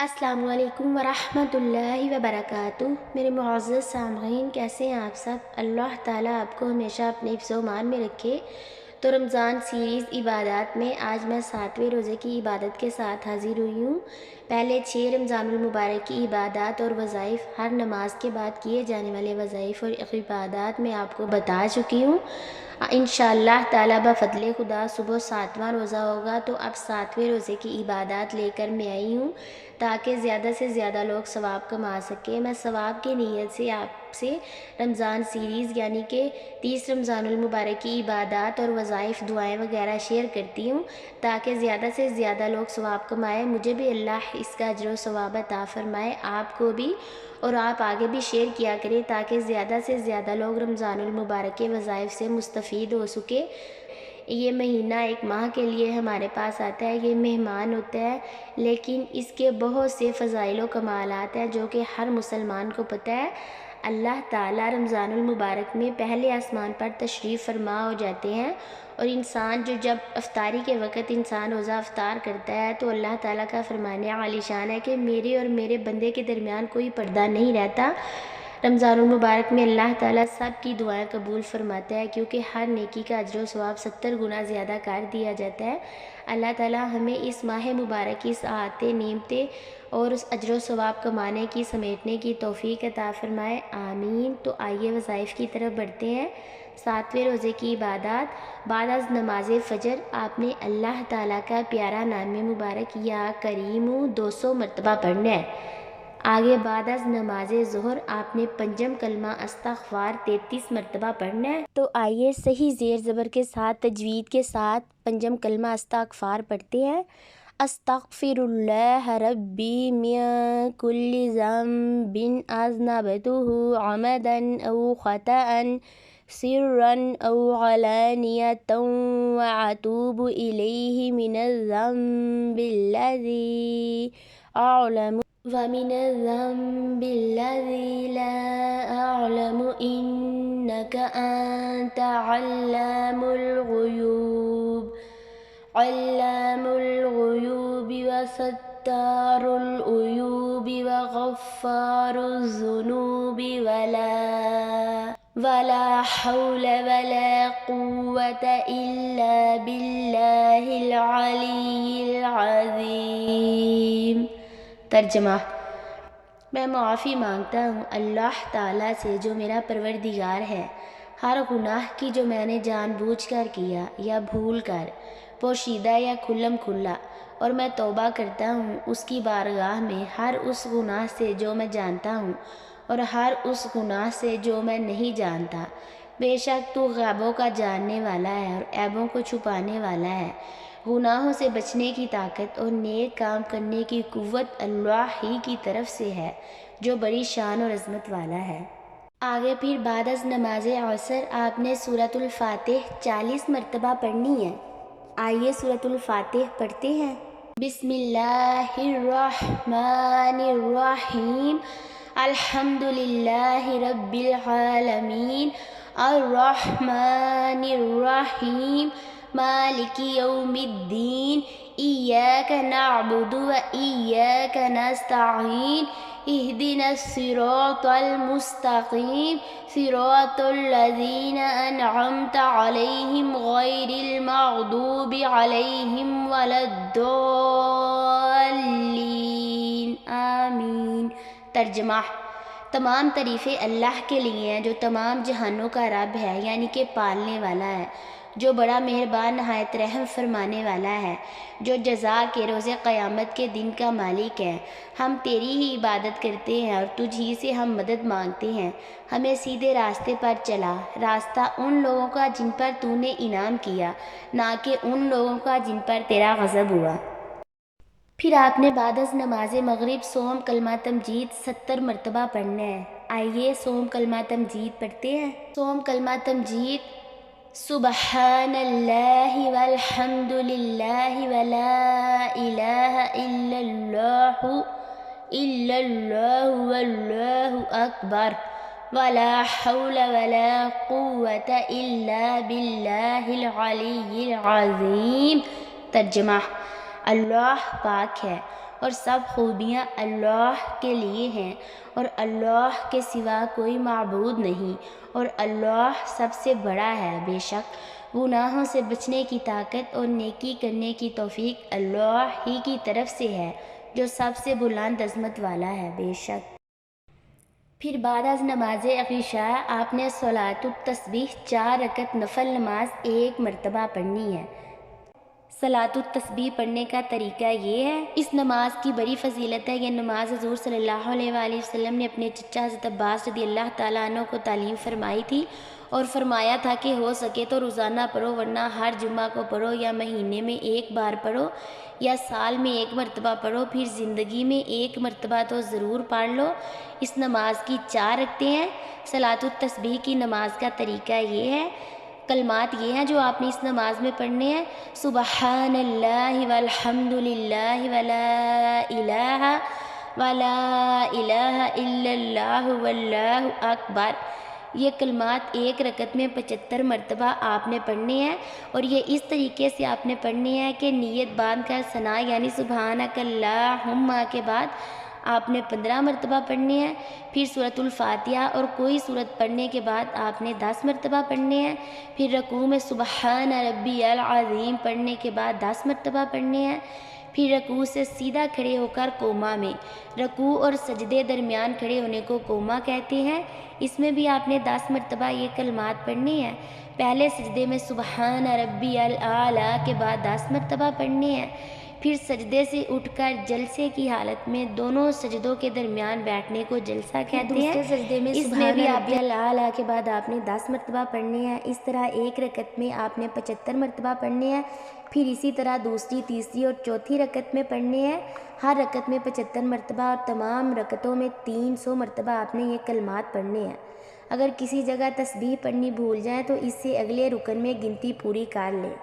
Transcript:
السلام علیکم ورحمۃ اللہ وبرکاتہ۔ میرے معزز سامعین، کیسے ہیں آپ سب؟ اللہ تعالیٰ آپ کو ہمیشہ اپنے حفظ و امان میں رکھے۔ تو رمضان سیریز عبادات میں آج میں 7ویں روزے کی عبادت کے ساتھ حاضر ہوئی ہوں۔ پہلے 6 رمضان المبارک کی عبادات اور وظائف، ہر نماز کے بعد کیے جانے والے وظائف اور عبادات میں آپ کو بتا چکی ہوں۔ انشاءاللہ تعالیٰ بفضل خدا صبح 7واں روزہ ہوگا، تو اب 7ویں روزے کی عبادات لے کر میں آئی ہوں تاکہ زیادہ سے زیادہ لوگ ثواب کما سکیں۔ میں ثواب کی نیت سے آپ سے رمضان سیریز یعنی کہ 30 رمضان المبارک کی عبادات اور وظائف، دعائیں وغیرہ شیئر کرتی ہوں تاکہ زیادہ سے زیادہ لوگ ثواب کمائیں، مجھے بھی اللہ اس کا اجر و ثواب عطا فرمائے، آپ کو بھی، اور آپ آگے بھی شیئر کیا کریں تاکہ زیادہ سے زیادہ لوگ رمضان المبارک کے وظائف سے مستفید ہو سکے۔ یہ مہینہ ایک ماہ کے لیے ہمارے پاس آتا ہے، یہ مہمان ہوتا ہے، لیکن اس کے بہت سے فضائل و کمالات ہیں جو کہ ہر مسلمان کو پتہ ہے۔ اللہ تعالیٰ رمضان المبارک میں پہلے آسمان پر تشریف فرما ہو جاتے ہیں، اور انسان جب افطاری کے وقت انسان روزہ افطار کرتا ہے تو اللہ تعالیٰ کا فرمان عالی شان ہے کہ میرے اور میرے بندے کے درمیان کوئی پردہ نہیں رہتا۔ رمضان المبارک میں اللہ تعالیٰ سب کی دعائیں قبول فرماتا ہے، کیونکہ ہر نیکی کا اجر و ثواب 70 گنا زیادہ کر دیا جاتا ہے۔ اللہ تعالیٰ ہمیں اس ماہ مبارک کی سعادتیں، نعمتیں اور اس اجر و ثواب کمانے کی، سمیٹنے کی توفیق عطا فرمائے، آمین۔ تو آئیے وظائف کی طرف بڑھتے ہیں۔ 7ویں روزے کی عبادات، بعد از نماز فجر آپ نے اللہ تعالیٰ کا پیارا نام مبارک یا کریم 200 مرتبہ پڑھنا ہے۔ آگے بعد از نماز ظہر آپ نے پنجم کلمہ استغفار 33 مرتبہ پڑھنا ہے۔ تو آئیے صحیح زیر زبر کے ساتھ، تجوید کے ساتھ پنجم کلمہ استغفار پڑھتے ہیں۔ استغفر اللہ ربی من کل ذنب اذنبته عمدا او خطأ سرا او علانیة واتوب الیہ من الذنب الذی اعلم ومن الذنب الذي لا أعلم إنك أنت علام الغيوب وستار العيوب وغفار الذنوب ولا حول ولا قوة إلا بالله العلي العظيم۔ ترجمہ: میں معافی مانگتا ہوں اللہ تعالیٰ سے جو میرا پروردگار ہے، ہر گناہ کی جو میں نے جان بوجھ کر کیا یا بھول کر، پوشیدہ یا کھلم کھلا، اور میں توبہ کرتا ہوں اس کی بارگاہ میں ہر اس گناہ سے جو میں جانتا ہوں اور ہر اس گناہ سے جو میں نہیں جانتا۔ بے شک تو غیبوں کا جاننے والا ہے اور عیبوں کو چھپانے والا ہے۔ گناہوں سے بچنے کی طاقت اور نیک کام کرنے کی قوت اللہ ہی کی طرف سے ہے جو بڑی شان اور عظمت والا ہے۔ آگے پھر بعد از نماز عصر آپ نے سورۃ الفاتح 40 مرتبہ پڑھنی ہے۔ آئیے سورۃ الفاتح پڑھتے ہیں۔ بسم اللہ الرحمن الرحیم، الحمد للہ رب العالمین، الرحمن الرحیم، مالک یوم الدین، ایاک نعبد و ایاک نستعین، اہدنا الصراط المستقیم، صراط الذین انعمت علیہم غیر المغضوب علیہم ولا الضالین، آمین۔ ترجمہ: تمام تعریفیں اللہ کے لیے ہیں جو تمام جہانوں کا رب ہے، یعنی کہ پالنے والا ہے، جو بڑا مہربان نہایت رحم فرمانے والا ہے، جو جزا کے روز قیامت کے دن کا مالک ہے۔ ہم تیری ہی عبادت کرتے ہیں اور تجھ ہی سے ہم مدد مانگتے ہیں۔ ہمیں سیدھے راستے پر چلا، راستہ ان لوگوں کا جن پر تو نے انعام کیا، نہ کہ ان لوگوں کا جن پر تیرا غضب ہوا۔ پھر آپ نے بعد از نماز مغرب سوم کلمہ تمجید 70 مرتبہ پڑھنا ہے۔ آئیے سوم کلمہ تمجید پڑھتے ہیں۔ سوم کلمہ تمجید: سبحان اللہ والحمد للہ ولا الہ الا اللہ واللہ اکبر ولا حول ولا قوة الا باللہ العلی العظیم۔ ترجمہ: اللہ پاک ہے اور سب خوبیاں اللہ کے لیے ہیں، اور اللہ کے سوا کوئی معبود نہیں، اور اللہ سب سے بڑا ہے۔ بے شک گناہوں سے بچنے کی طاقت اور نیکی کرنے کی توفیق اللہ ہی کی طرف سے ہے، جو سب سے بلند عظمت والا ہے۔ بے شک پھر بعد از نماز عشاء آپ نے صلاۃ التسبیح 4 رکعت نفل نماز 1 مرتبہ پڑھنی ہے۔ صلاۃ التسبیح پڑھنے کا طریقہ یہ ہے۔ اس نماز کی بڑی فضیلت ہے۔ یہ نماز حضور صلی اللہ علیہ وآلہ وسلم نے اپنے چچا حضرت عباس رضی اللہ تعالیٰ عنہ کو تعلیم فرمائی تھی، اور فرمایا تھا کہ ہو سکے تو روزانہ پڑھو، ورنہ ہر جمعہ کو پڑھو، یا مہینے میں 1 بار پڑھو، یا سال میں 1 مرتبہ پڑھو، پھر زندگی میں 1 مرتبہ تو ضرور پڑھ لو۔ اس نماز کی 4 رکعتیں ہیں۔ صلاۃ التسبیح کی نماز کا طریقہ یہ ہے، کلمات یہ ہیں جو آپ نے اس نماز میں پڑھنے ہیں: سبحان اللہ والحمد للہ ولا الہ الا اللہ واللہ اکبر۔ یہ کلمات 1 رکعت میں 75 مرتبہ آپ نے پڑھنے ہیں، اور یہ اس طریقے سے آپ نے پڑھنے ہیں کہ نیت باندھ کر ثنا یعنی سبحانک اللہم کے بعد آپ نے 15 مرتبہ پڑھنے ہیں۔ پھر سورۃ الفاتحہ اور کوئی سورت پڑھنے کے بعد آپ نے 10 مرتبہ پڑھنے ہیں۔ پھر رکوع میں سبحان ربی العظیم پڑھنے کے بعد 10 مرتبہ پڑھنے ہیں۔ پھر رکوع سے سیدھا کھڑے ہو کر قوما میں، رکوع اور سجدے درمیان کھڑے ہونے کو قوما کہتے ہیں، اس میں بھی آپ نے 10 مرتبہ یہ کلمات پڑھنے ہیں۔ پہلے سجدے میں سبحان ربی الاعلیٰ کے بعد 10 مرتبہ پڑھنے ہیں۔ پھر سجدے سے اٹھ کر جلسے کی حالت میں دونوں سجدوں کے درمیان بیٹھنے کو جلسہ کہتے ہیں۔ دوسرے سجدے میں اس میں بھی آپ نے الاعلیٰ کے بعد آپ نے 10 مرتبہ پڑھنے ہیں۔ اس طرح 1 رکعت میں آپ نے 75 مرتبہ پڑھنے ہیں۔ پھر اسی طرح دوسری، تیسری اور چوتھی رکعت میں پڑھنے ہیں، ہر رکعت میں 75 مرتبہ، اور تمام رکعتوں میں 300 مرتبہ آپ نے یہ کلمات پڑھنے ہیں۔ اگر کسی جگہ تسبیح پڑھنی بھول جائیں تو اس سے اگلے رکن میں گنتی پوری کر لیں۔